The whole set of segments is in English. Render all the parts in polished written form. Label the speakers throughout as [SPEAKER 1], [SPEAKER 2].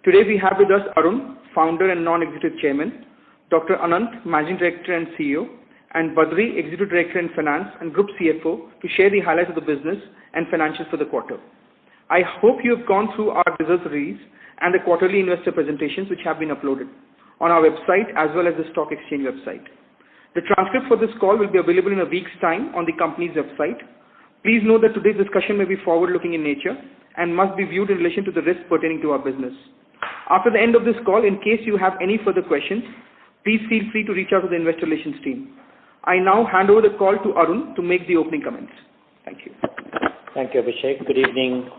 [SPEAKER 1] Today we have with us Arun, Founder and Non-Executive Chairman, Dr. Anant, Managing Director and CEO, and Badri, Executive Director in Finance and Group CFO, to share the highlights of the business and financials for the quarter. I hope you have gone through our results release and the quarterly investor presentations which have been uploaded on our website as well as the stock exchange website. The transcript for this call will be available in a week's time on the company's website. Please note that today's discussion may be forward-looking in nature and must be viewed in relation to the risks pertaining to our business. After the end of this call, in case you have any further questions, please feel free to reach out to the investor relations team. I now hand over the call to Arun to make the opening comments. Thank you.
[SPEAKER 2] Thank you, Abhishek. Good evening,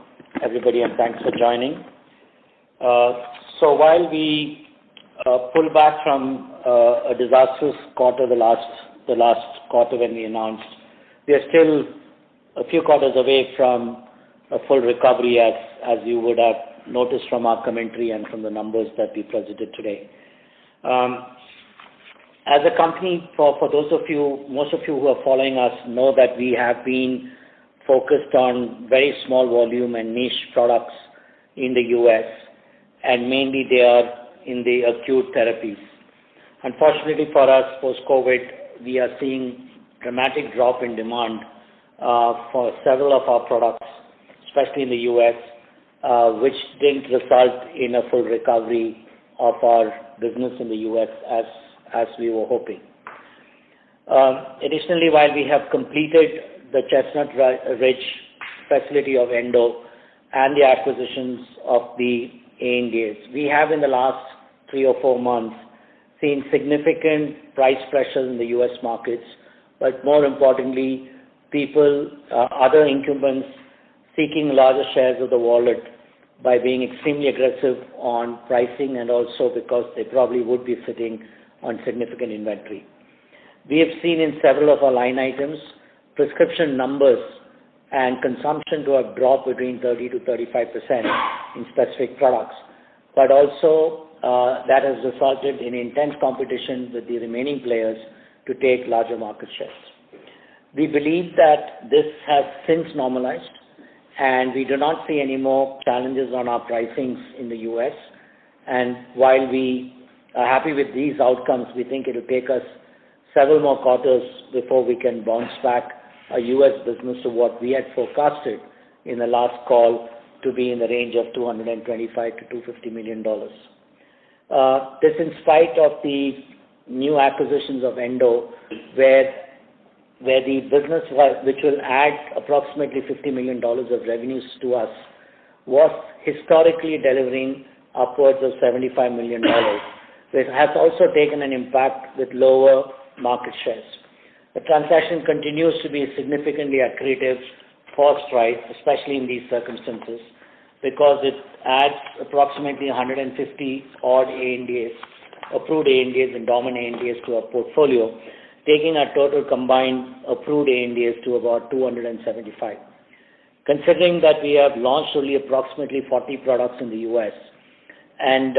[SPEAKER 2] everybody, and thanks for joining. So while we pull back from a disastrous quarter, the last quarter when we announced, we are still a few quarters away from a full recovery, as you would have noticed from our commentary and from the numbers that we presented today. As a company, for those of you, most of you who are following us know that we have been focused on very small volume and niche products in the US, and mainly they are in the acute therapies. Unfortunately for us, post-COVID, we are seeing dramatic drop in demand for several of our products, especially in the US, which didn't result in a full recovery of our business in the US as we were hoping. Additionally, while we have completed the Chestnut Ridge facility of Endo and the acquisitions of the ANDAs, we have in the last 3 or 4 months seen significant price pressures in the US markets, but more importantly, other incumbents seeking larger shares of the wallet by being extremely aggressive on pricing, and also because they probably would be sitting on significant inventory. We have seen in several of our line items prescription numbers and consumption to have dropped between 30 to 35% in specific products, but also that has resulted in intense competition with the remaining players to take larger market shares. We believe that this has since normalized, and we do not see any more challenges on our pricings in the US. And while we are happy with these outcomes, we think it will take us several more quarters before we can bounce back our US business to what we had forecasted in the last call to be in the range of $225 to $250 million. This in spite of the new acquisitions of Endo, where the business which will add approximately $50 million of revenues to us was historically delivering upwards of $75 million. It has also taken an impact with lower market shares. The transaction continues to be significantly accretive for Strides, especially in these circumstances, because it adds approximately 150 odd ANDAs, approved ANDAs and dominant ANDAs to our portfolio, taking our total combined approved ANDAs to about 275. Considering that we have launched only approximately 40 products in the US, and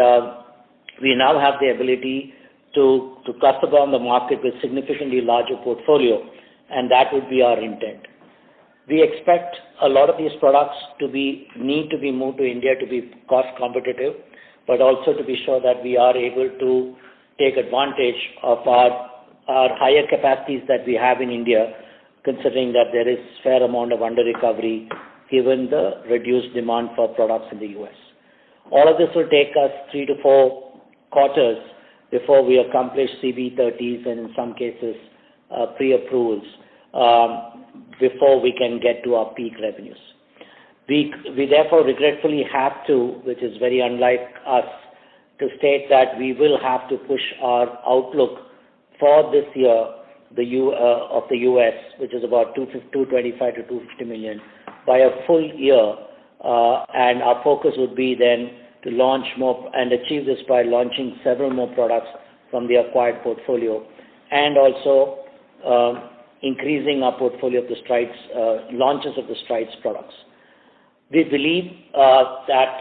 [SPEAKER 2] we now have the ability to cluster on the market with significantly larger portfolio, and that would be our intent. We expect a lot of these products need to be moved to India to be cost competitive, but also to be sure that we are able to take advantage of our higher capacities that we have in India, considering that there is fair amount of under-recovery given the reduced demand for products in the US. All of this will take us 3 to 4 quarters before we accomplish CB30s and in some cases pre-approvals before we can get to our peak revenues. We therefore regretfully have to, which is very unlike us, to state that we will have to push our outlook for this year of the US, which is about 225 to 250 million, by a full year, and our focus would be then to launch more and achieve this by launching several more products from the acquired portfolio, and also increasing our portfolio of the Strides launches of the Strides products. We believe that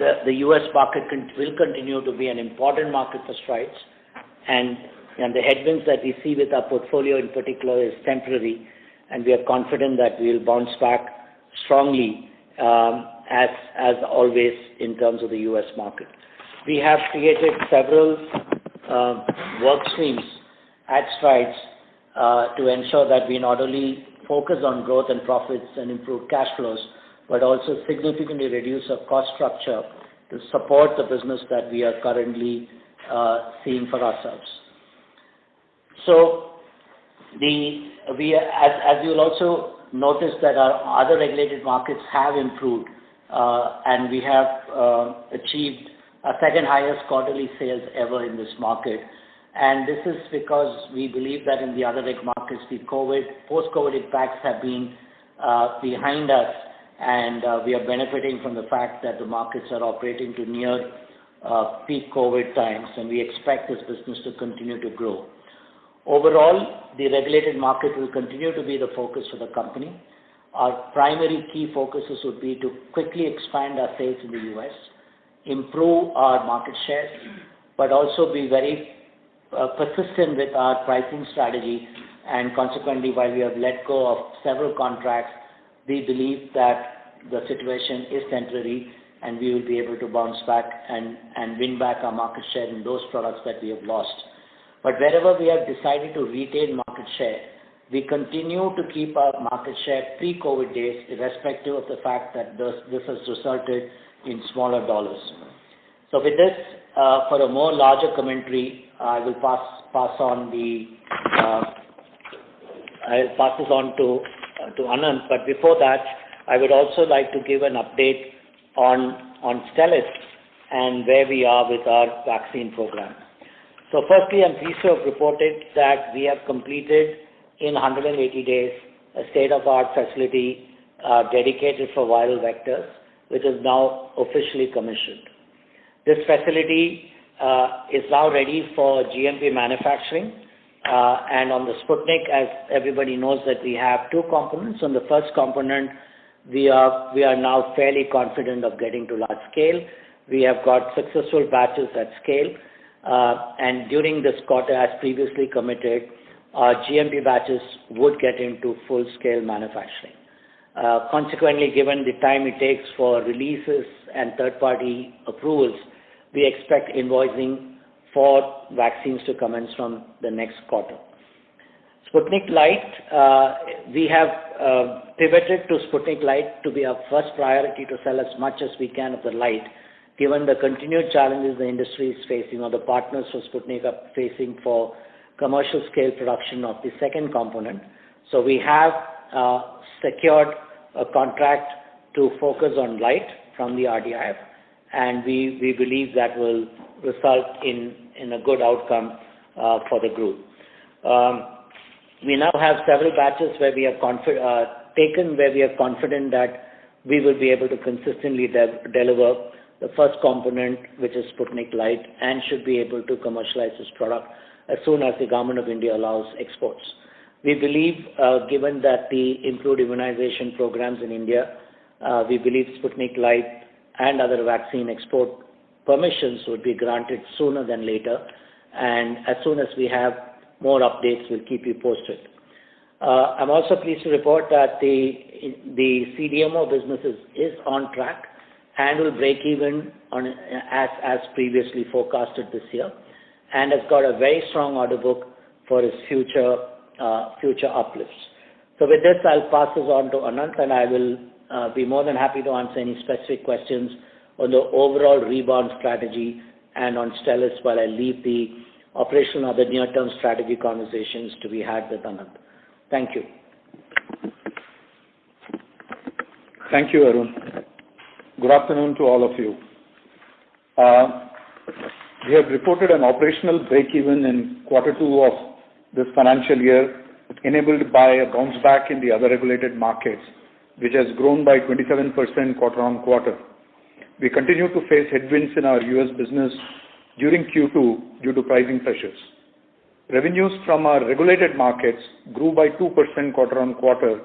[SPEAKER 2] the US market will continue to be an important market for Strides, and the headwinds that we see with our portfolio in particular is temporary, and we are confident that we will bounce back strongly as always in terms of the US market. We have created several work streams at Strides to ensure that we not only focus on growth and profits and improve cash flows, but also significantly reduce our cost structure to support the business that we are currently seeing for ourselves. So, as you will also notice that our other regulated markets have improved, and we have achieved our second highest quarterly sales ever in this market. And this is because we believe that in the other reg markets, the post-COVID impacts have been behind us, and we are benefiting from the fact that the markets are operating to near peak COVID times, and we expect this business to continue to grow. Overall, the regulated market will continue to be the focus for the company. Our primary key focuses would be to quickly expand our sales in the US, improve our market share, but also be very persistent with our pricing strategy, and consequently, while we have let go of several contracts, we believe that the situation is temporary and we will be able to bounce back and win back our market share in those products that we have lost. But wherever we have decided to retain market share, we continue to keep our market share pre-COVID days, irrespective of the fact that this has resulted in smaller dollars. So with this, for a more larger commentary, I will pass on to Anant. But before that, I would also like to give an update on Stelis and where we are with our vaccine program. So firstly, I'm pleased to have reported that we have completed in 180 days a state-of-the-art facility dedicated for viral vectors, which is now officially commissioned. This facility is now ready for GMP manufacturing, and on the Sputnik, as everybody knows, that we have two components. On the first component, we are now fairly confident of getting to large scale. We have got successful batches at scale, and during this quarter, as previously committed, our GMP batches would get into full-scale manufacturing. Consequently, given the time it takes for releases and third-party approvals, we expect invoicing for vaccines to commence from the next quarter. Sputnik Light, we have pivoted to Sputnik Light to be our first priority to sell as much as we can of the Light, given the continued challenges the industry is facing, or the partners for Sputnik are facing for commercial scale production of the second component. So we have secured a contract to focus on Light from the RDIF, and we believe that will result in a good outcome for the group. We now have several batches where we are confident that we will be able to consistently deliver the first component, which is Sputnik Light, and should be able to commercialize this product as soon as the Government of India allows exports. We believe, given that the improved immunization programs in India, we believe Sputnik Light and other vaccine export permissions would be granted sooner than later, and as soon as we have more updates, we'll keep you posted. I'm also pleased to report that the CDMO business is on track and will break even as previously forecasted this year, and has got a very strong order book for its future uplifts. So with this, I'll pass this on to Anant, and I will be more than happy to answer any specific questions on the overall rebound strategy and on Stelis, while I leave the operational other near-term strategy conversations to be had with Anant. Thank you.
[SPEAKER 3] Thank you, Arun. Good afternoon to all of you. We have reported an operational break-even in quarter 2 of this financial year, enabled by a bounce back in the other regulated markets, which has grown by 27% quarter on quarter. We continue to face headwinds in our US business during Q2 due to pricing pressures. Revenues from our regulated markets grew by 2% quarter on quarter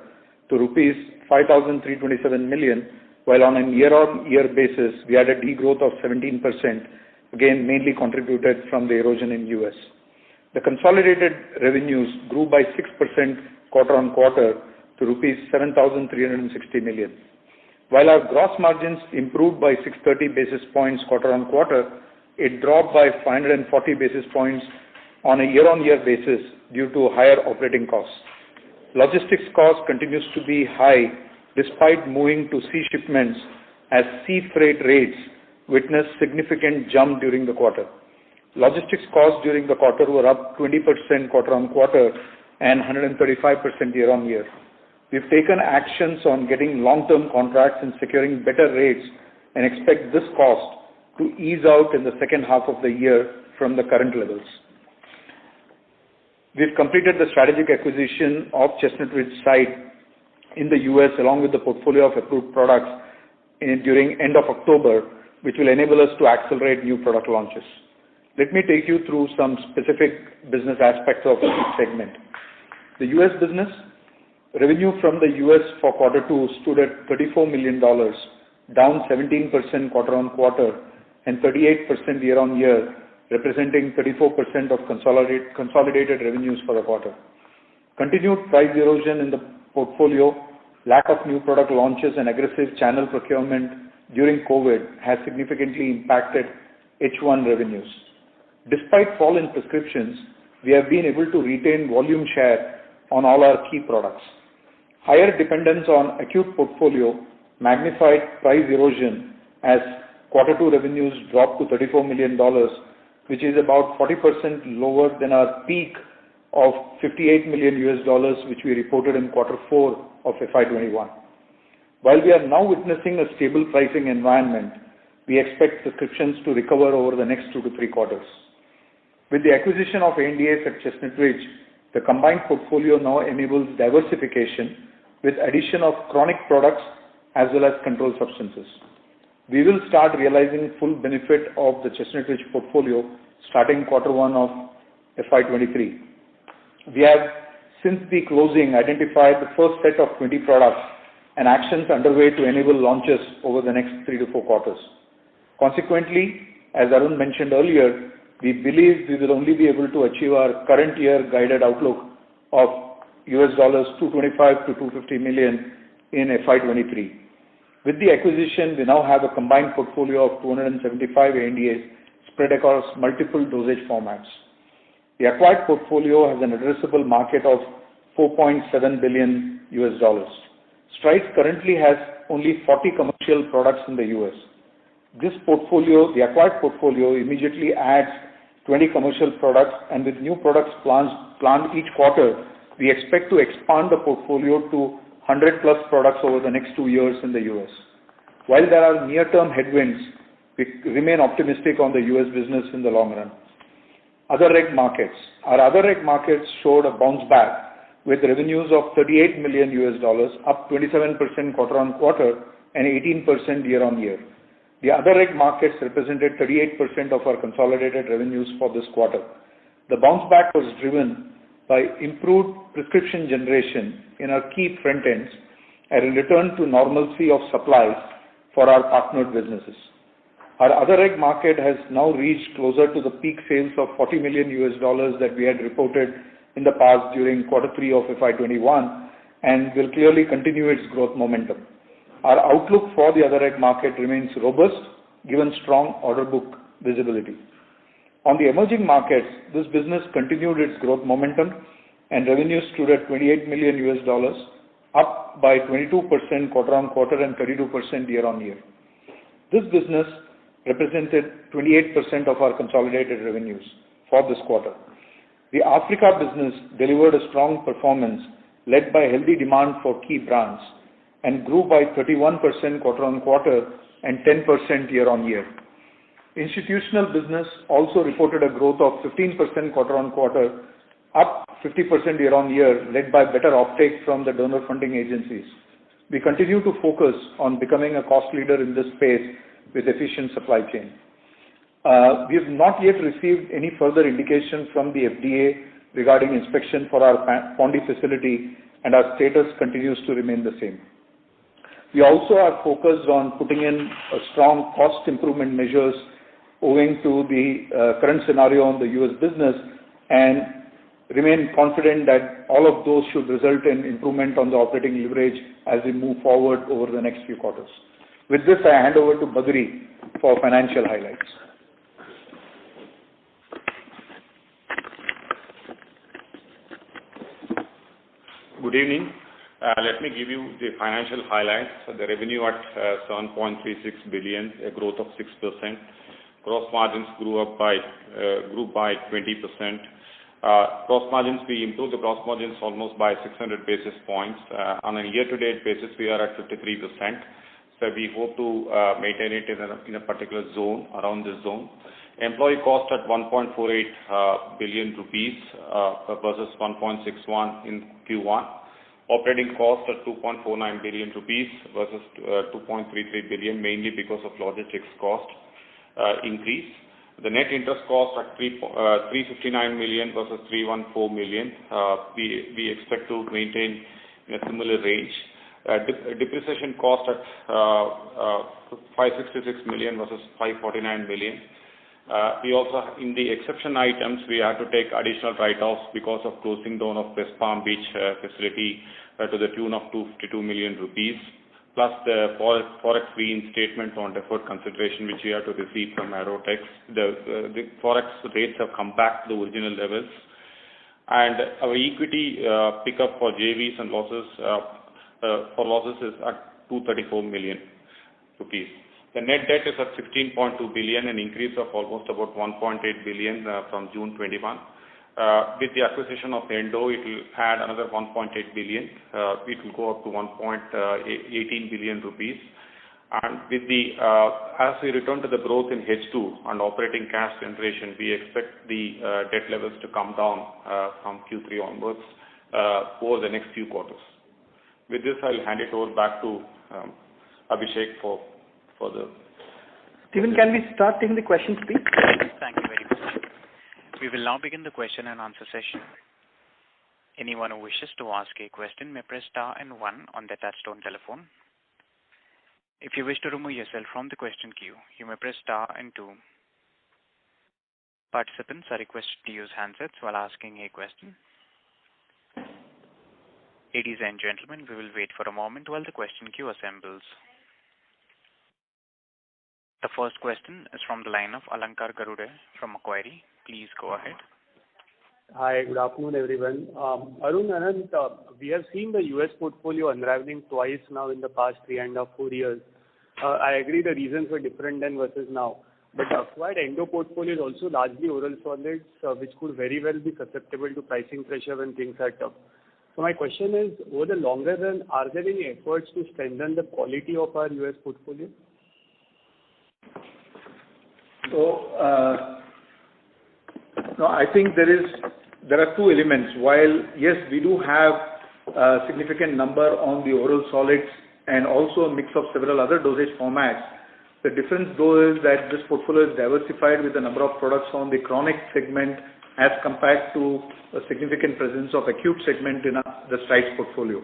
[SPEAKER 3] to rupees 5,327 million, while on a year-on-year basis, we had a degrowth of 17%, again mainly contributed from the erosion in US. The consolidated revenues grew by 6% quarter on quarter to rupees 7,360 million. While our gross margins improved by 630 basis points quarter-on-quarter, it dropped by 540 basis points on a year-on-year basis due to higher operating costs. Logistics cost continues to be high despite moving to sea shipments, as sea freight rates witnessed significant jump during the quarter. Logistics costs during the quarter were up 20% quarter-on-quarter and 135% year-on-year. We've taken actions on getting long-term contracts and securing better rates and expect this cost to ease out in the second half of the year from the current levels. We've completed the strategic acquisition of Chestnut Ridge site in the US along with the portfolio of approved products during end of October, which will enable us to accelerate new product launches. Let me take you through some specific business aspects of each segment. The US business, revenue from the US for quarter 2 stood at $34 million, down 17% quarter-on-quarter and 38% year-on-year, representing 34% of consolidated revenues for the quarter. Continued price erosion in the portfolio, lack of new product launches and aggressive channel procurement during COVID has significantly impacted H1 revenues. Despite fall in prescriptions, we have been able to retain volume share on all our key products. Higher dependence on acute portfolio magnified price erosion as quarter 2 revenues dropped to $34 million, which is about 40% lower than our peak of $58 million which we reported in quarter 4 of FY21. While we are now witnessing a stable pricing environment, we expect prescriptions to recover over the next 2 to 3 quarters. With the acquisition of ANDAs at Chestnut Ridge, the combined portfolio now enables diversification with addition of chronic products as well as controlled substances. We will start realizing full benefit of the Chestnut Ridge portfolio starting quarter 1 of FY23. We have, since the closing, identified the first set of 20 products and actions underway to enable launches over the next 3 to 4 quarters. Consequently, as Arun mentioned earlier, we believe we will only be able to achieve our current year guided outlook of $225 to $250 million in FY23. With the acquisition, we now have a combined portfolio of 275 ANDAs spread across multiple dosage formats. The acquired portfolio has an addressable market of $4.7 billion. Strides currently has only 40 commercial products in the US. This portfolio, the acquired portfolio, immediately adds 20 commercial products, and with new products planned each quarter, we expect to expand the portfolio to 100 plus products over the next 2 years in the US. While there are near-term headwinds, we remain optimistic on the US business in the long run. Other reg markets. Our other reg markets showed a bounce back with revenues of $38 million, up 27% quarter-on-quarter and 18% year-on-year. The other reg markets represented 38% of our consolidated revenues for this quarter. The bounce back was driven by improved prescription generation in our key front ends and a return to normalcy of supplies for our partnered businesses. Our other reg market has now reached closer to the peak sales of $40 million that we had reported in the past during quarter 3 of FY21 and will clearly continue its growth momentum. Our outlook for the other reg market remains robust given strong order book visibility. On the emerging markets, this business continued its growth momentum and revenues stood at $28 million, up by 22% quarter-on-quarter and 32% year-on-year. This business represented 28% of our consolidated revenues for this quarter. The Africa business delivered a strong performance led by healthy demand for key brands and grew by 31% quarter-on-quarter and 10% year-on-year. Institutional business also reported a growth of 15% quarter-on-quarter, up 50% year-on-year, led by better offtake from the donor funding agencies. We continue to focus on becoming a cost leader in this space with efficient supply chain. We have not yet received any further indication from the FDA regarding inspection for our Pondy facility, and our status continues to remain the same. We also are focused on putting in a strong cost improvement measures owing to the current scenario on the US business, and remain confident that all of those should result in improvement on the operating leverage as we move forward over the next few quarters. With this, I hand over to Badri for financial highlights.
[SPEAKER 4] Good evening. Let me give you the financial highlights. The revenue at 7.36 billion, a growth of 6%. Gross margins grew by 20%. Gross margins, we improved the gross margins almost by 600 basis points. On a year-to-date basis, we are at 53%. So we hope to maintain it in a particular zone, around this zone. Employee cost at 1.48 billion rupees versus 1.61 in Q1. Operating cost at 2.49 billion rupees versus 2.33 billion, mainly because of logistics cost increase. The net interest cost at 359 million versus 314 million. We expect to maintain in a similar range. Depreciation cost at 566 million versus 549 million. We also, in the exception items, we had to take additional write-offs because of closing down of West Palm Beach facility to the tune of 252 million rupees, plus the forex reinstatement on deferred consideration which we have to receive from Aerotex. The forex rates have come back to the original levels, and our equity pickup for JVs and losses is at 234 million rupees. The net debt is at 16.2 billion, an increase of almost about 1.8 billion from June 21. With the acquisition of Endo, it will add another 1.8 billion. It will go up to 1.18 billion rupees. And with the as we return to the growth in H2 and operating cash generation, we expect the debt levels to come down from Q3 onwards over the next few quarters. With this, I'll hand it over back to Abhishek for the...
[SPEAKER 1] Stephen, can we start taking the questions, please?
[SPEAKER 5] Thank you very much. We will now begin the question and answer session. Anyone who wishes to ask a question may press star and 1 on their touchtone telephone. If you wish to remove yourself from the question queue, you may press star and 2. Participants are requested to use handsets while asking a question. Ladies and gentlemen, we will wait for a moment while the question queue assembles. The first question is from the line of Alankar Garude from Macquarie. Please go ahead.
[SPEAKER 6] Hi, good afternoon, everyone. Arun, Anant, we have seen the US portfolio unraveling twice now in the past 3.5, 4 years. I agree the reasons were different then versus now. But the acquired Endo portfolio is also largely oral solids, which could very well be susceptible to pricing pressure when things are tough. So my question is, over the longer run, are there any efforts to strengthen the quality of our US portfolio?
[SPEAKER 3] So, no, I think there are two elements. While, yes, we do have a significant number on the oral solids and also a mix of several other dosage formats, the difference though is that this portfolio is diversified with a number of products on the chronic segment as compared to a significant presence of acute segment in the Strides portfolio.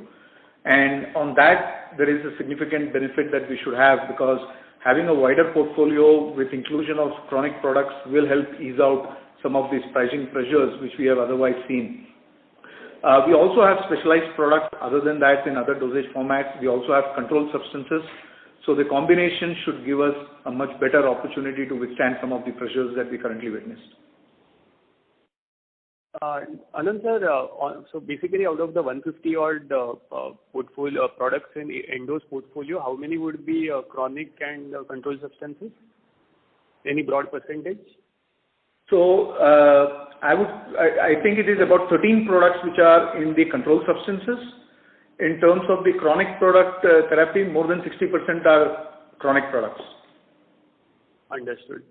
[SPEAKER 3] And on that, there is a significant benefit that we should have, because having a wider portfolio with inclusion of chronic products will help ease out some of these pricing pressures which we have otherwise seen. We also have specialized products other than that in other dosage formats. We also have controlled substances. So the combination should give us a much better opportunity to withstand some of the pressures that we currently witnessed.
[SPEAKER 6] Anand sir, so basically out of the 150 odd portfolio products in Endo's portfolio, how many would be chronic and controlled substances? Any broad percentage?
[SPEAKER 3] So I think it is about 13 products which are in the controlled substances. In terms of the chronic product therapy, more than 60% are chronic products.
[SPEAKER 6] Understood.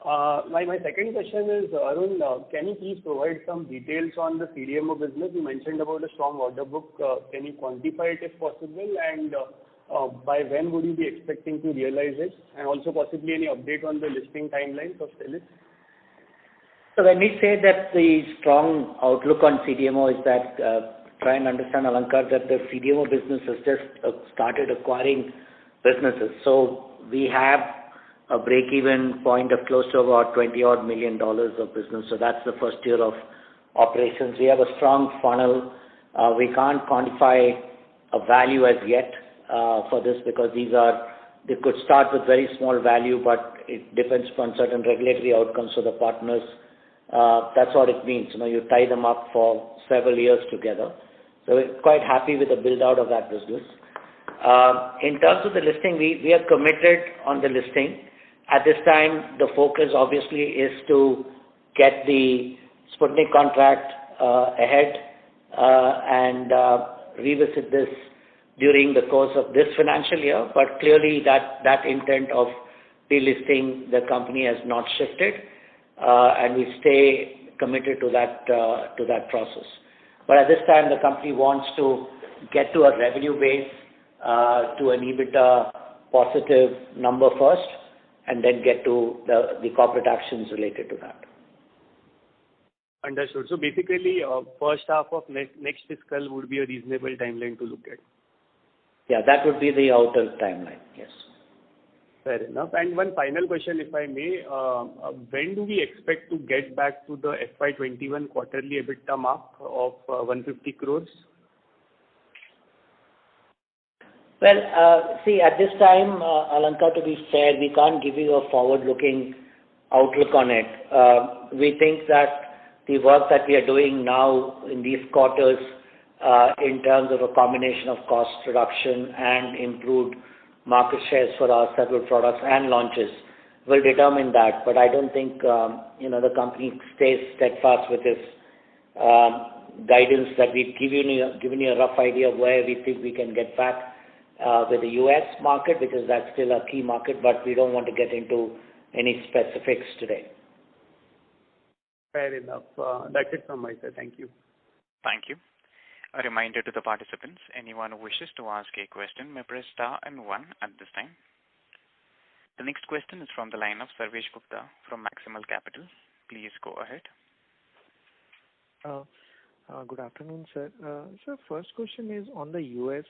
[SPEAKER 6] My second question is, Arun, can you please provide some details on the CDMO business? You mentioned about a strong order book. Can you quantify it if possible? And by when would you be expecting to realize it? And also possibly any update on the listing timelines of Stelis?
[SPEAKER 2] So when we say that the strong outlook on CDMO is that, try and understand, Alankar, that the CDMO business has just started acquiring businesses. So we have a break-even point of close to about $20 odd million of business. So that's the first year of operations. We have a strong funnel. We can't quantify a value as yet for this because they could start with very small value, but it depends upon certain regulatory outcomes for the partners. That's what it means. You tie them up for several years together. So we're quite happy with the build-out of that business. In terms of the listing, we are committed on the listing. At this time, the focus obviously is to get the Sputnik contract ahead and revisit this during the course of this financial year. But clearly that intent of delisting the company has not shifted, and we stay committed to that process. But at this time, the company wants to get to a revenue base, to an EBITDA positive number first, and then get to the corporate actions related to that.
[SPEAKER 6] Understood. So basically, first half of next fiscal would be a reasonable timeline to look at.
[SPEAKER 2] Yeah, that would be the outer timeline, yes.
[SPEAKER 6] Fair enough. And one final question, if I may. When do we expect to get back to the FY21 quarterly EBITDA mark of 150 crores?
[SPEAKER 2] Well, see, at this time, Alankar, to be fair, we can't give you a forward-looking outlook on it. We think that the work that we are doing now in these quarters, in terms of a combination of cost reduction and improved market shares for our several products and launches, will determine that. But I don't think the company stays steadfast with its guidance that we've given you a rough idea of where we think we can get back with the US market, because that's still a key market, but we don't want to get into any specifics today.
[SPEAKER 6] Fair enough. That's it from my side. Thank you.
[SPEAKER 5] Thank you. A reminder to the participants, anyone who wishes to ask a question may press star and 1 at this time. The next question is from the line of Sarvesh Gupta from Maximal Capital. Please go ahead.
[SPEAKER 7] Good afternoon, sir. Sir, first question is on the US.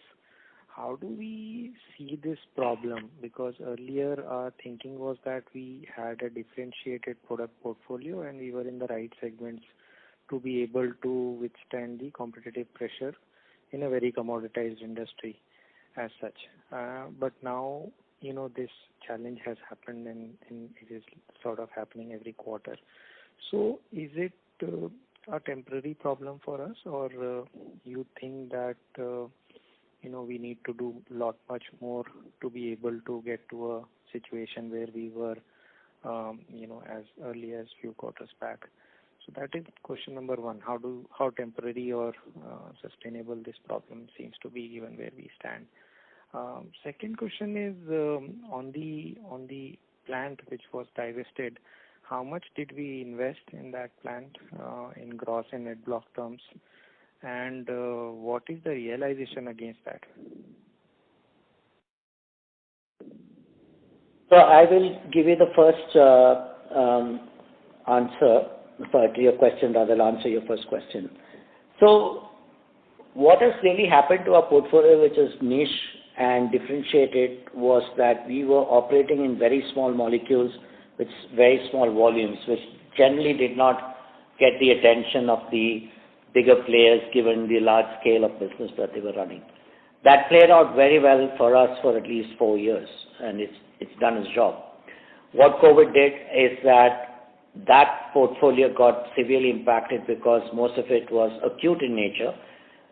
[SPEAKER 7] How do we see this problem? Because earlier our thinking was that we had a differentiated product portfolio and we were in the right segments to be able to withstand the competitive pressure in a very commoditized industry as such. But now, this challenge has happened and it is sort of happening every quarter. So is it a temporary problem for us, or you think that we need to do much more to be able to get to a situation where we were as early as few quarters back? So that is question number 1. How temporary or sustainable this problem seems to be given where we stand. Second question is on the plant which was divested. How much did we invest in that plant in gross and net block terms, and what is the realization against that?
[SPEAKER 2] So I will give you the first answer to your question, rather I'll answer your first question. So what has really happened to our portfolio, which is niche and differentiated, was that we were operating in very small molecules with very small volumes, which generally did not get the attention of the bigger players given the large scale of business that they were running. That played out very well for us for at least 4 years, and it's done its job. What COVID did is that portfolio got severely impacted because most of it was acute in nature.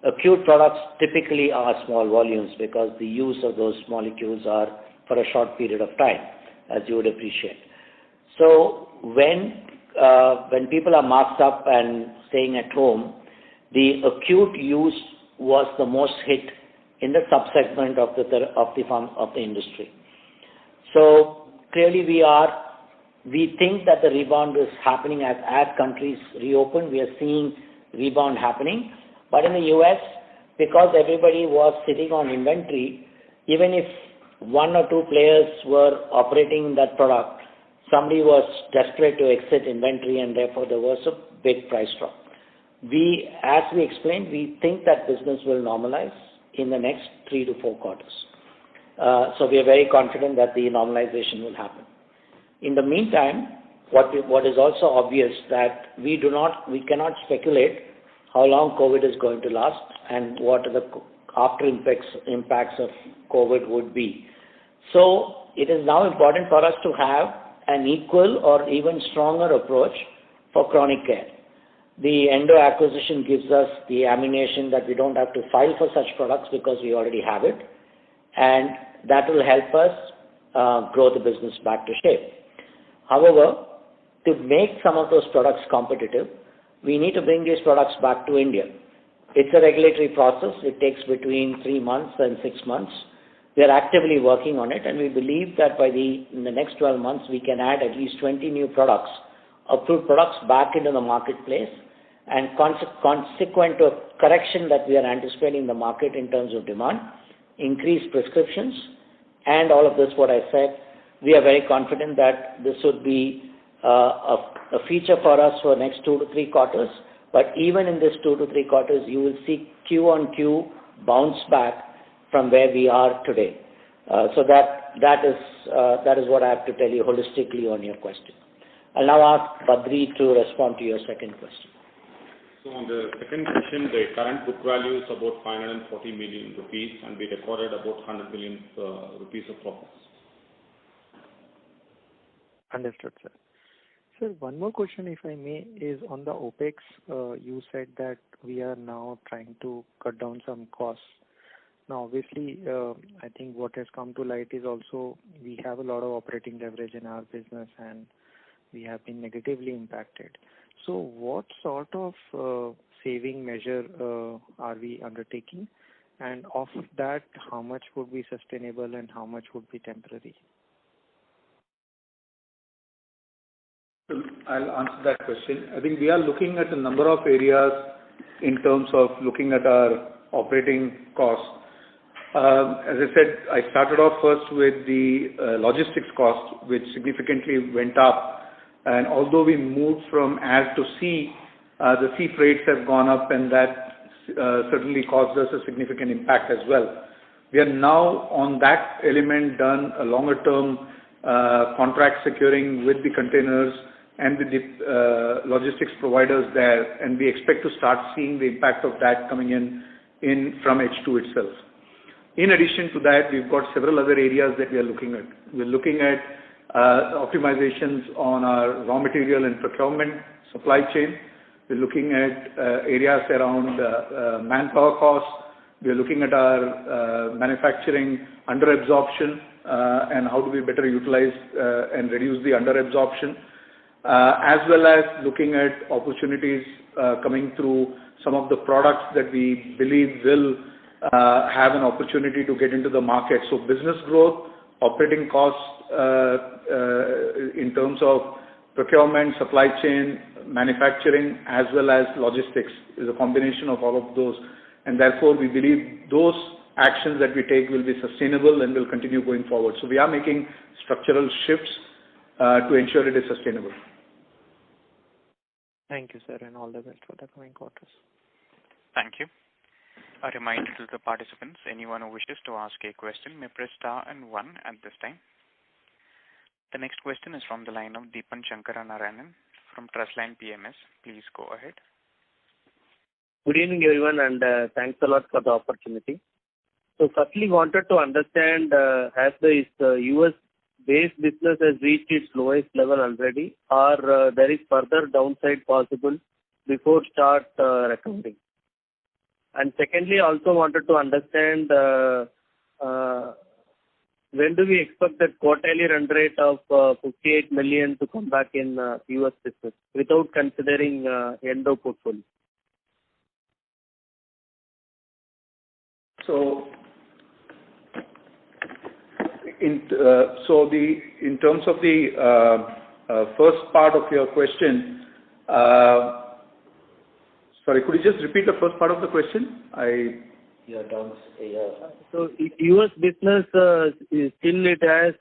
[SPEAKER 2] Acute products typically are small volumes because the use of those molecules are for a short period of time, as you would appreciate. So when people are masked up and staying at home, the acute use was the most hit in the subsegment of the industry. So clearly we think that the rebound is happening as countries reopen. We are seeing rebound happening. But in the US, because everybody was sitting on inventory, even if 1 or 2 players were operating in that product, somebody was desperate to exit inventory, and therefore there was a big price drop. As we explained, we think that business will normalize in the next 3 to 4 quarters. So we are very confident that the normalization will happen. In the meantime, what is also obvious that we cannot speculate how long COVID is going to last and what the after impacts of COVID would be. So it is now important for us to have an equal or even stronger approach for chronic care. The Endo acquisition gives us the ammunition that we don't have to file for such products because we already have it, and that will help us grow the business back to shape. However, to make some of those products competitive, we need to bring these products back to India. It's a regulatory process. It takes between 3 months and 6 months. We are actively working on it, and we believe that in the next 12 months, we can add at least 20 new products, approved products back into the marketplace, and consequent to correction that we are anticipating in the market in terms of demand, increased prescriptions, and all of this, what I said, we are very confident that this would be a feature for us for next 2 to 3 quarters. But even in this 2 to 3 quarters, you will see Q on Q bounce back from where we are today. So that is what I have to tell you holistically on your question. I'll now ask Badri to respond to your second question.
[SPEAKER 4] So on the second question, the current book value is about 540 million rupees, and we recorded about 100 million rupees of profits.
[SPEAKER 7] Understood, sir. Sir, one more question, if I may, is on the OPEX. You said that we are now trying to cut down some costs. Now, obviously, I think what has come to light is also we have a lot of operating leverage in our business and we have been negatively impacted. So what sort of saving measure are we undertaking? And of that, how much would be sustainable and how much would be temporary?
[SPEAKER 3] I'll answer that question. I think we are looking at a number of areas in terms of looking at our operating costs. As I said, I started off first with the logistics cost, which significantly went up. And although we moved from air to sea, the sea freights have gone up, and that certainly caused us a significant impact as well. We are now on that element done a longer term contract securing with the containers and with the logistics providers there, and we expect to start seeing the impact of that coming in from H2 itself. In addition to that, we've got several other areas that we are looking at. We're looking at optimizations on our raw material and procurement supply chain. We're looking at areas around manpower costs. We're looking at our manufacturing under absorption and how do we better utilize and reduce the under absorption, as well as looking at opportunities coming through some of the products that we believe will have an opportunity to get into the market. So business growth, operating costs in terms of procurement, supply chain, manufacturing, as well as logistics is a combination of all of those. And therefore, we believe those actions that we take will be sustainable and will continue going forward. So we are making structural shifts to ensure it is sustainable.
[SPEAKER 7] Thank you, sir, and all the best for the coming quarters.
[SPEAKER 5] Thank you. A reminder to the participants, anyone who wishes to ask a question may press star and 1 at this time. The next question is from the line of Deepan Shankara Narayanan from Trustline PMS. Please go ahead.
[SPEAKER 8] Good evening, everyone, and thanks a lot for the opportunity. So firstly, wanted to understand, has the US-based business has reached its lowest level already, or there is further downside possible before start recovering? And secondly, also wanted to understand when do we expect that quarterly run rate of 58 million to come back in US business without considering Endo portfolio?
[SPEAKER 3] So, in terms of the first part of your question, sorry, could you just repeat the first part of the question?
[SPEAKER 8] So, US business still it has.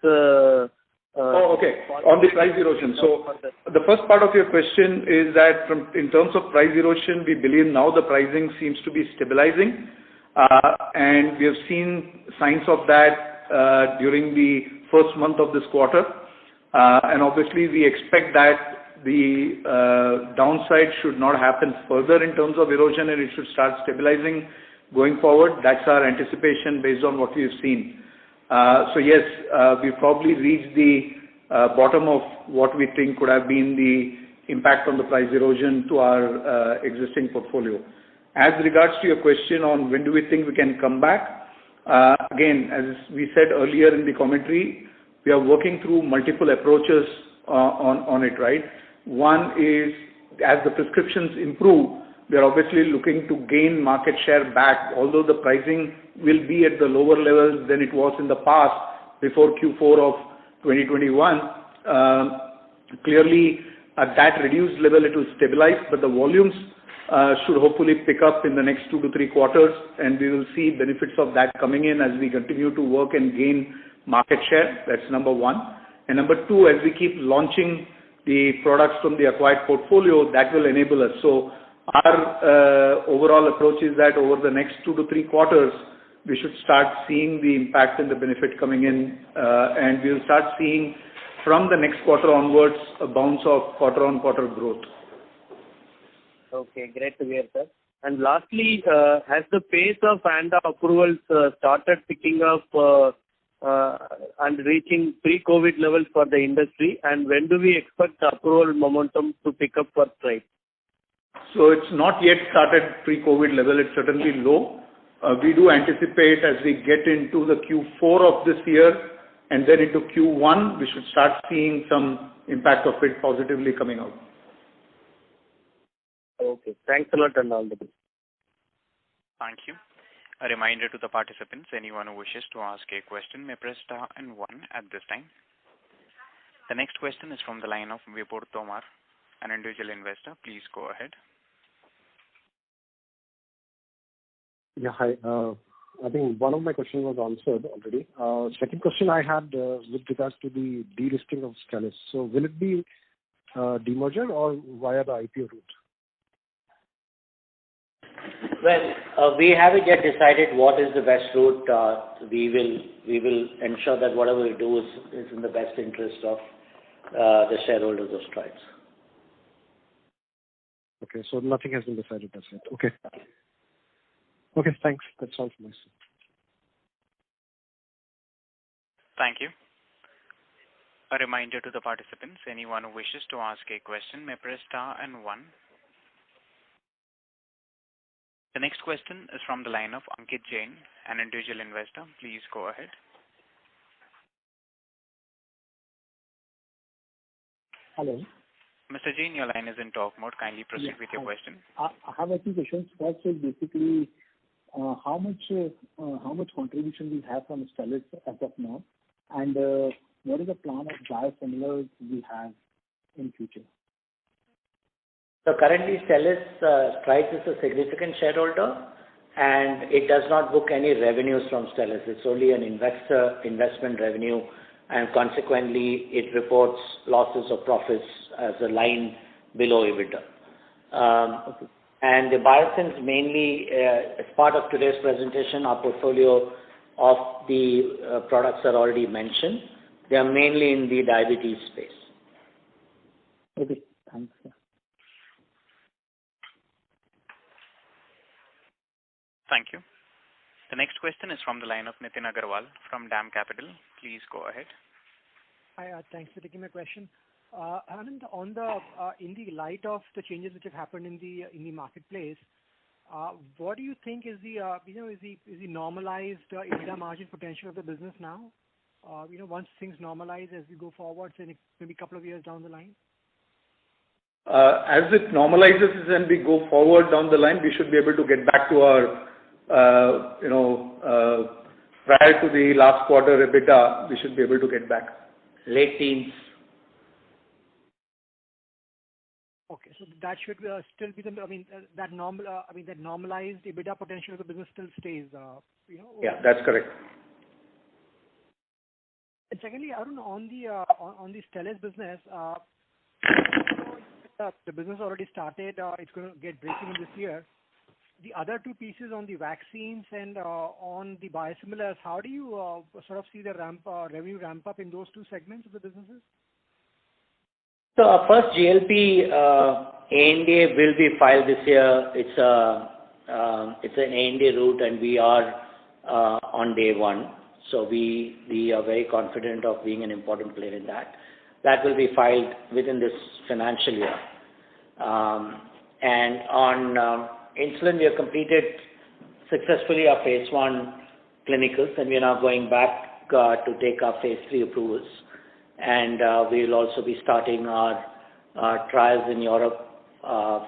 [SPEAKER 3] Okay. On the price erosion. So, the first part of your question is that in terms of price erosion, we believe now the pricing seems to be stabilizing. And we have seen signs of that during the first month of this quarter. And obviously, we expect that the downside should not happen further in terms of erosion, and it should start stabilizing going forward. That's our anticipation based on what we've seen. So yes, we probably reached the bottom of what we think could have been the impact on the price erosion to our existing portfolio. As regards to your question on when do we think we can come back, again, as we said earlier in the commentary, we are working through multiple approaches on it, right? One is, as the prescriptions improve, we are obviously looking to gain market share back, although the pricing will be at the lower levels than it was in the past before Q4 of 2021. Clearly, at that reduced level, it will stabilize, but the volumes should hopefully pick up in the next 2 to 3 quarters, and we will see benefits of that coming in as we continue to work and gain market share. That's number one. And number two, as we keep launching the products from the acquired portfolio, that will enable us. So our overall approach is that over the next 2 to 3 quarters, we should start seeing the impact and the benefit coming in, and we'll start seeing from the next quarter onwards a bounce of quarter-on-quarter growth.
[SPEAKER 8] Okay, great to hear, sir. And lastly, has the pace of ANDA approvals started picking up and reaching pre-COVID levels for the industry? And when do we expect the approval momentum to pick up for Strides?
[SPEAKER 3] So it's not yet started pre-COVID level. It's certainly low. We do anticipate as we get into the Q4 of this year and then into Q1, we should start seeing some impact of it positively coming out.
[SPEAKER 8] Okay. Thanks a lot and all the best.
[SPEAKER 5] Thank you. A reminder to the participants, anyone who wishes to ask a question may press star and one at this time. The next question is from the line of Vipur Tomar, an individual investor. Please go ahead.
[SPEAKER 9] Yeah, hi. I think one of my questions was answered already. Second question I had with regards to the delisting of Stelis. So will it be demerger or via the IPO route?
[SPEAKER 2] Well, we haven't yet decided what is the best route. We will ensure that whatever we do is in the best interest of the shareholders of Strides.
[SPEAKER 9] Okay, so nothing has been decided as yet. Okay. Okay, thanks. That's all from my side.
[SPEAKER 5] Thank you. A reminder to the participants, anyone who wishes to ask a question may press star and one. The next question is from the line of Ankit Jain, an individual investor. Please go ahead.
[SPEAKER 10] Hello.
[SPEAKER 5] Mr. Jain, your line is in talk mode. Kindly proceed with your question.
[SPEAKER 10] I have a few questions. First is basically how much contribution we have from Stelis as of now, and what is the plan of biosimilars we have in future?
[SPEAKER 2] So currently, Stelis, Strides is a significant shareholder, and it does not book any revenues from Stelis. It's only an investment revenue, and consequently, it reports losses or profits as a line below EBITDA.
[SPEAKER 10] Okay.
[SPEAKER 2] And the biosims mainly, as part of today's presentation, our portfolio of the products are already mentioned. They are mainly in the diabetes space.
[SPEAKER 10] Okay, thanks.
[SPEAKER 5] Thank you. The next question is from the line of Nitin Agarwal from DAM Capital. Please go ahead.
[SPEAKER 11] Hi, thanks for taking my question. Anand, on the in the light of the changes which have happened in the marketplace, what do you think is the is the normalized EBITDA margin potential of the business now? Once things normalize as we go forward, say maybe a couple of years down the line.
[SPEAKER 3] As it normalizes and we go forward down the line, we should be able to get back to our prior to the last quarter EBITDA, we should be able to get back.
[SPEAKER 2] Late teens.
[SPEAKER 11] Okay, so that should still be that normalized EBITDA potential of the business still stays.
[SPEAKER 3] Yeah, that's correct.
[SPEAKER 11] And secondly, Arun, on the Stelis business, the business already started. It's going to get breaking in this year. The other two pieces on the vaccines and on the biosimilars, how do you sort of see the revenue ramp up in those two segments of the businesses?
[SPEAKER 2] So our first GLP ANDA will be filed this year. It's an ANDA route, and we are on day one. So we are very confident of being an important player in that. That will be filed within this financial year. And on insulin, we have completed successfully our phase 1 clinicals, and we are now going back to take our phase 3 approvals. And we will also be starting our trials in Europe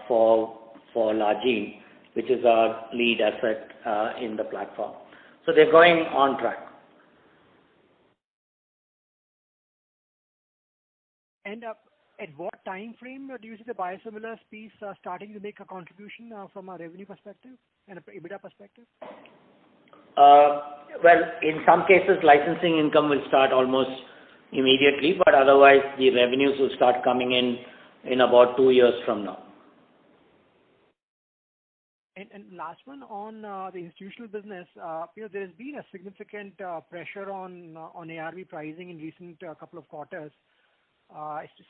[SPEAKER 2] for Largine, which is our lead asset in the platform. So they're going on track.
[SPEAKER 11] And at what time frame do you see the biosimilars piece starting to make a contribution from a revenue perspective and a EBITDA perspective?
[SPEAKER 2] Well, in some cases, licensing income will start almost immediately, but otherwise the revenues will start coming in about 2 years from now.
[SPEAKER 11] And last one on the institutional business, there has been a significant pressure on ARV pricing in recent couple of quarters,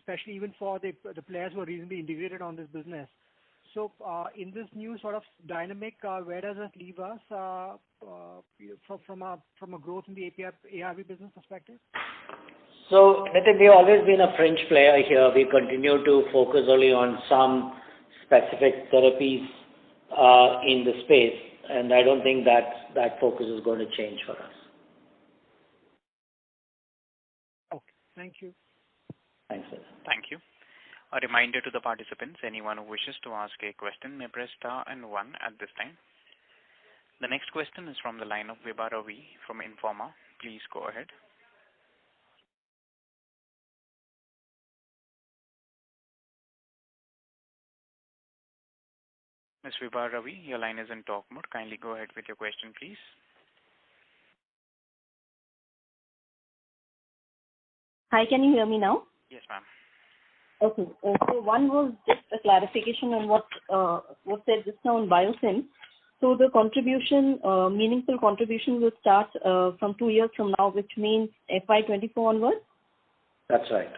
[SPEAKER 11] especially even for the players who are reasonably integrated on this business. So in this new sort of dynamic, where does it leave us from a growth in the ARV business perspective?
[SPEAKER 2] So, Nitin, we've always been a fringe player here. We continue to focus only on some specific therapies in the space, and I don't think that focus is going to change for us.
[SPEAKER 11] Okay, thank you.
[SPEAKER 2] Thanks, sir.
[SPEAKER 5] Thank you. A reminder to the participants, anyone who wishes to ask a question may press star and 1 at this time. The next question is from the line of Vibha Ravi from Informa. Please go ahead. Ms. Vibha Ravi, your line is in talk mode. Kindly go ahead with your question, please.
[SPEAKER 12] Hi, can you hear me now?
[SPEAKER 5] Yes, ma'am.
[SPEAKER 12] Okay. So one was just a clarification on what said just now on Biosim. So the contribution, meaningful contribution will start from 2 years from now, which means FY24 onwards?
[SPEAKER 2] That's right.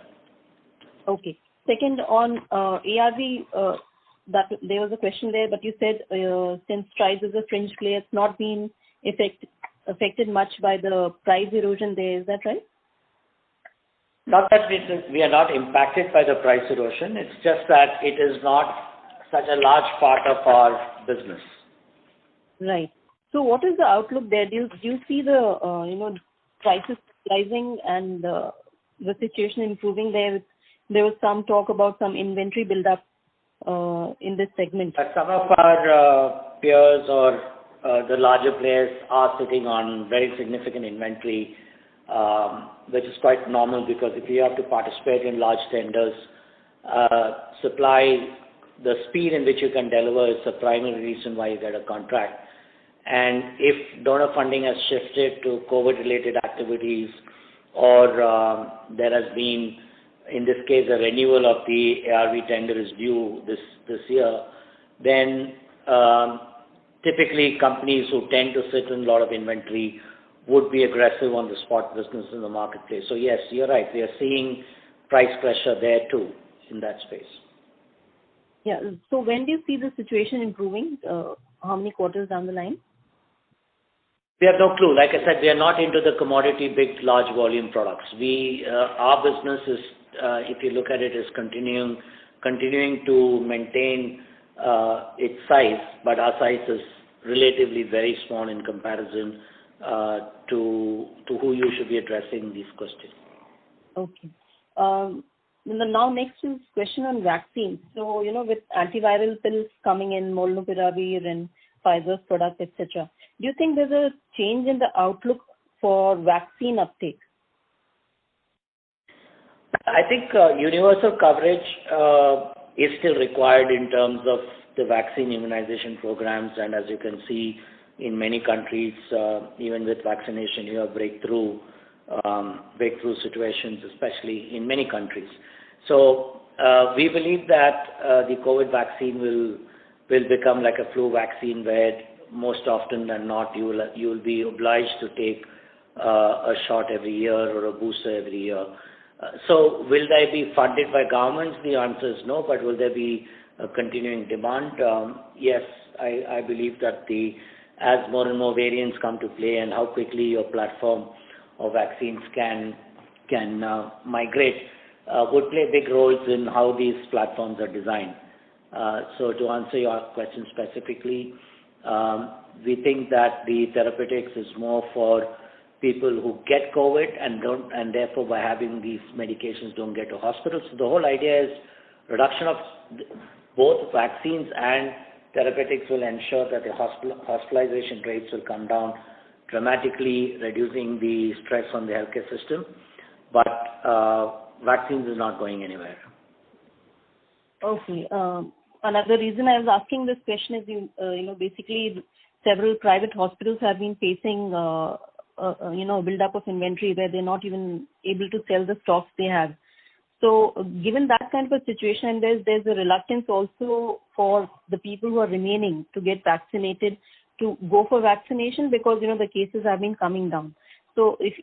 [SPEAKER 12] Okay. Second, on ARV, that there was a question there, but you said since Strides is a fringe player, it's not been affected much by the price erosion there. Is that right?
[SPEAKER 2] Not that we are not impacted by the price erosion. It's just that it is not such a large part of our business.
[SPEAKER 12] Right. So what is the outlook there? Do you see the prices rising and the situation improving there? There was some talk about some inventory build-up in this segment.
[SPEAKER 2] Some of our peers or the larger players are sitting on very significant inventory, which is quite normal because if you have to participate in large tenders, the speed in which you can deliver is the primary reason why you get a contract. And if donor funding has shifted to COVID-related activities or there has been, in this case, a renewal of the ARV tender is due this year, then typically companies who tend to sit in a lot of inventory would be aggressive on the spot business in the marketplace. So yes, you're right. We are seeing price pressure there too in that space.
[SPEAKER 12] Yeah. So when do you see the situation improving? How many quarters down the line?
[SPEAKER 2] We have no clue. Like I said, we are not into the commodity big, large volume products. Our business is, if you look at it, is continuing to maintain its size, but our size is relatively very small in comparison to who you should be addressing these questions.
[SPEAKER 12] Okay. Now next is question on vaccines. So, with antiviral pills coming in, Molnupiravir and Pfizer's product, etc., do you think there's a change in the outlook for vaccine uptake?
[SPEAKER 2] I think universal coverage is still required in terms of the vaccine immunization programs, and as you can see in many countries, even with vaccination, you have breakthrough situations, especially in many countries. So we believe that the COVID vaccine will become like a flu vaccine, where most often than not you will be obliged to take a shot every year or a booster every year. So will they be funded by governments? The answer is no, but will there be a continuing demand? Yes, I believe that as more and more variants come to play and how quickly your platform of vaccines can migrate would play big roles in how these platforms are designed. So to answer your question specifically, we think that the therapeutics is more for people who get COVID and therefore by having these medications don't get to hospitals. So the whole idea is reduction of both vaccines and therapeutics will ensure that the hospitalization rates will come down dramatically, reducing the stress on the healthcare system. But vaccines is not going anywhere.
[SPEAKER 12] Okay. Another reason I was asking this question is, basically several private hospitals have been facing, build-up of inventory where they're not even able to sell the stocks they have. So given that kind of a situation, there's a reluctance also for the people who are remaining to get vaccinated to go for vaccination because, the cases have been coming down. So if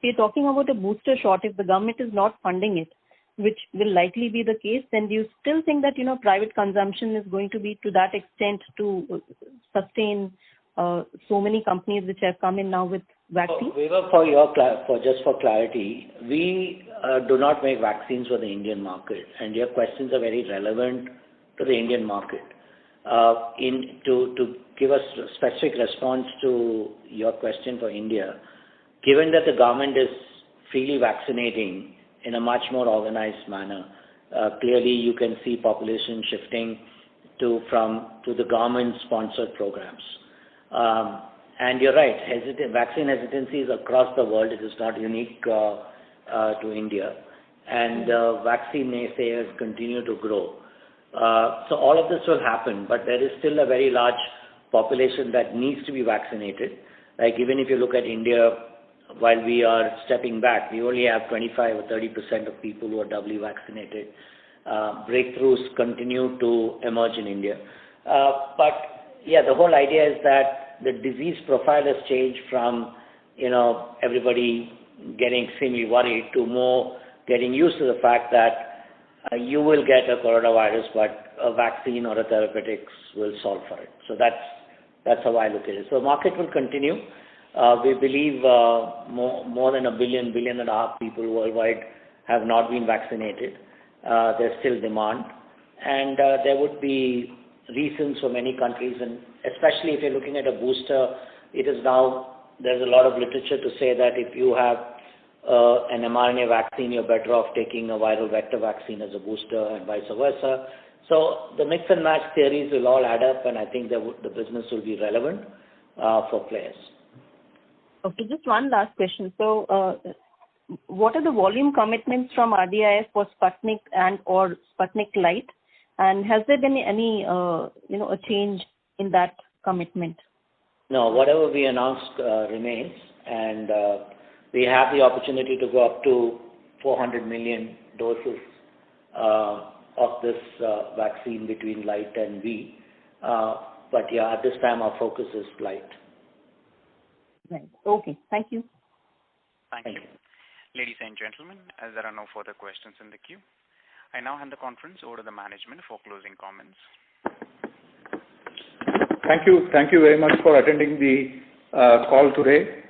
[SPEAKER 12] you're talking about a booster shot, if the government is not funding it, which will likely be the case, then do you still think that, private consumption is going to be to that extent to sustain so many companies which have come in now with vaccines?
[SPEAKER 2] Just for clarity, we do not make vaccines for the Indian market, and your questions are very relevant to the Indian market. To give a specific response to your question for India, given that the government is freely vaccinating in a much more organized manner, clearly you can see population shifting to the government-sponsored programs. And you're right, vaccine hesitancy is across the world. It is not unique to India. And vaccine naysayers continue to grow. So all of this will happen, but there is still a very large population that needs to be vaccinated. Like even if you look at India, while we are stepping back, we only have 25 or 30% of people who are doubly vaccinated. Breakthroughs continue to emerge in India. But yeah, the whole idea is that the disease profile has changed from, everybody getting extremely worried to more getting used to the fact that you will get a coronavirus, but a vaccine or a therapeutics will solve for it. So that's how I look at it. So market will continue. We believe more than 1 billion, 1.5 billion people worldwide have not been vaccinated. There's still demand. And there would be reasons for many countries, and especially if you're looking at a booster, there's a lot of literature to say that if you have an mRNA vaccine, you're better off taking a viral vector vaccine as a booster and vice versa. So the mix and match theories will all add up, and I think the business will be relevant for players.
[SPEAKER 12] Okay, just one last question. So what are the volume commitments from RDIF for Sputnik and or Sputnik Light? And has there been any, a change in that commitment?
[SPEAKER 2] No, whatever we announced remains, and we have the opportunity to go up to 400 million doses of this vaccine between Light and V. But yeah, at this time our focus is Light.
[SPEAKER 12] Right. Okay. Thank you.
[SPEAKER 5] Thank you. Ladies and gentlemen, as there are no further questions in the queue, I now hand the conference over to the management for closing comments.
[SPEAKER 3] Thank you. Thank you very much for attending the call today.